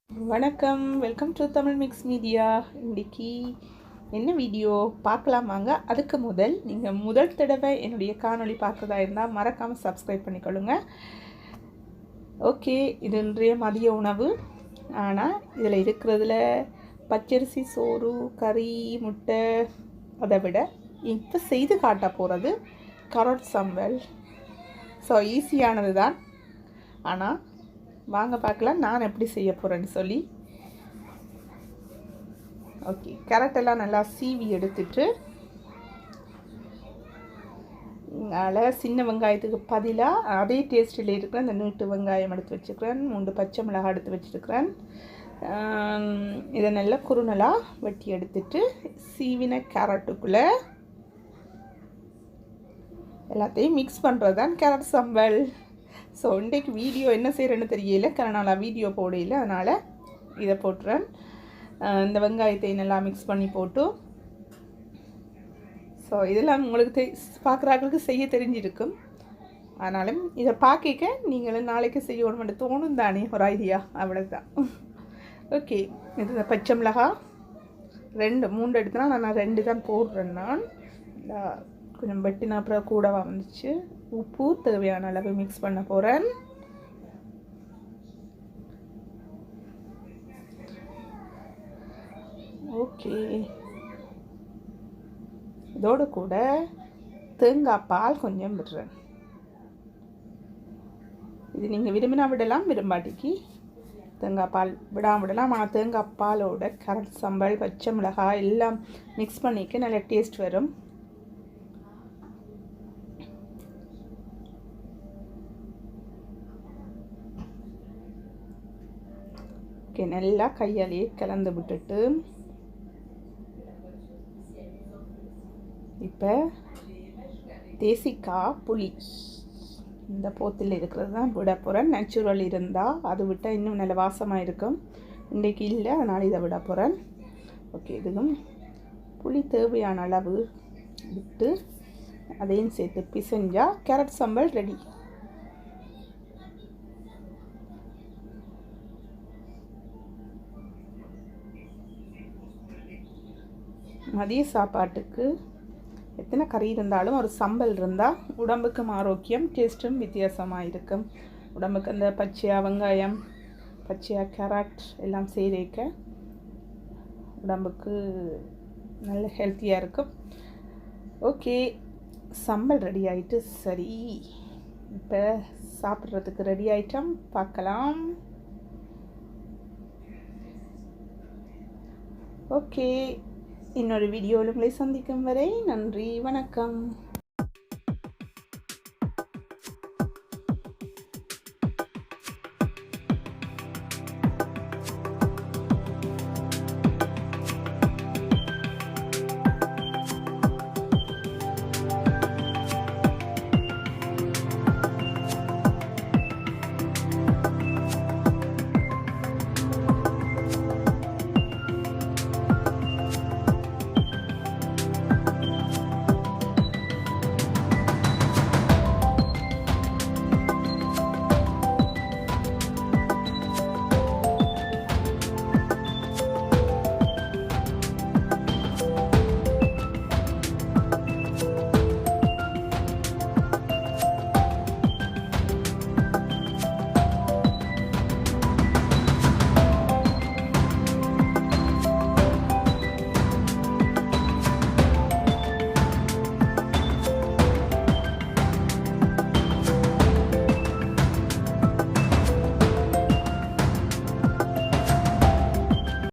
வணக்கம், welcome to Tamil mix media. இன்றைக்கி என்ன வீடியோ பார்க்கலாம் வாங்க. அதுக்கு நீங்கள் முதல் தடவை என்னுடைய காணொளி பார்க்குறதா இருந்தால் மறக்காமல் சப்ஸ்கிரைப் பண்ணிக்கொள்ளுங்க. ஓகே, இது இன்றைய மதிய உணவு. ஆனால் இதில் இருக்கிறதுல பச்சரிசி சோறு, கறி, முட்டை, அதை விட இப்போ செய்து காட்ட போகிறது carotsambal. ஸோ ஈஸியானது தான். ஆனால் வாங்க பார்க்கலாம் நான் எப்படி செய்ய போகிறேன்னு சொல்லி. ஓகே, கேரட்டெல்லாம் நல்லா சீவி எடுத்துட்டு அதில் சின்ன வெங்காயத்துக்கு பதிலாக அதே டேஸ்ட்டில் இருக்கிற இந்த நீட்டு வெங்காயம் எடுத்து வச்சுக்கிறேன். 3 பச்சை மிளகாய் எடுத்து வச்சுருக்கிறேன். இதை நல்லா குறுநலாக வெட்டி எடுத்துட்டு சீவின கேரட்டுக்குள்ளே எல்லாத்தையும் மிக்ஸ் பண்ணுறது தான் carotsambal. ஸோ இன்றைக்கு வீடியோ என்ன செய்கிறேன்னு தெரியல, நான் வீடியோ போடையில், அதனால் இதை போட்டுறேன். இந்த வெங்காயத்தை நல்லா மிக்ஸ் பண்ணி போட்டு, ஸோ இதெல்லாம் உங்களுக்கு பார்க்குறாங்களுக்கு செய்ய தெரிஞ்சிருக்கும். ஆனாலும் இதை பார்க்க நீங்களும் நாளைக்கு செய்யணும்னு தோணும் தானே, ஒரு ஐடியா, அவ்வளோதான். ஓகே, இது பச்சை மிளகாய் 2-3 எடுத்துனா நான் 2 தான் போடுறேன். நான் கொஞ்சம் வெட்டினா அப்புறம் கூடவா வந்துச்சு. உப்பு தேவையான அளவு மிக்ஸ் பண்ண போகிறேன். ஓகே, இதோடு கூட தேங்காய் பால் கொஞ்சம் விடுறேன். இது நீங்கள் விரும்பினா விடலாம், விரும்பாட்டிக்கு தேங்காய் பால் விடலாம். ஆனால் தேங்காய் பாலோட carotsambal, பச்சை மிளகாய் எல்லாம் மிக்ஸ் பண்ணிக்க நல்ல டேஸ்ட் வரும். ஓகே, நல்லா கையாலேயே கலந்து விட்டுட்டு இப்போ தேசிக்காய் புளி இந்த போத்தில் இருக்கிறது தான் விட போகிறேன். நேச்சுரல் இருந்தால் அது விட்டால் இன்னும் நல்ல வாசமாக இருக்கும். இன்றைக்கு இல்லை, அதனால் இதை விட போகிறேன். ஓகே, இதுவும் புளி தேவையான அளவு விட்டு அதையும் சேர்த்து பிசைஞ்சால் carotsambal ரெடி. மதிய சாப்பாட்டுக்கு எத்தனை கறி இருந்தாலும் ஒரு சம்பல் இருந்தால் உடம்புக்கும் ஆரோக்கியம், டேஸ்ட்டும் வித்தியாசமாக இருக்கும். உடம்புக்கு அந்த பச்சையாக வெங்காயம், பச்சையாக கேரட் எல்லாம் சேர்க்க உடம்புக்கு நல்ல ஹெல்த்தியாக இருக்கும். ஓகே, சம்பல் ரெடி ஆகிட்டு, சரி இப்போ சாப்பிட்றதுக்கு ரெடி ஆகிட்டோம், பார்க்கலாம். ஓகே, இன்னொரு வீடியோவில் உங்களை சந்திக்கும் வரை நன்றி, வணக்கம்.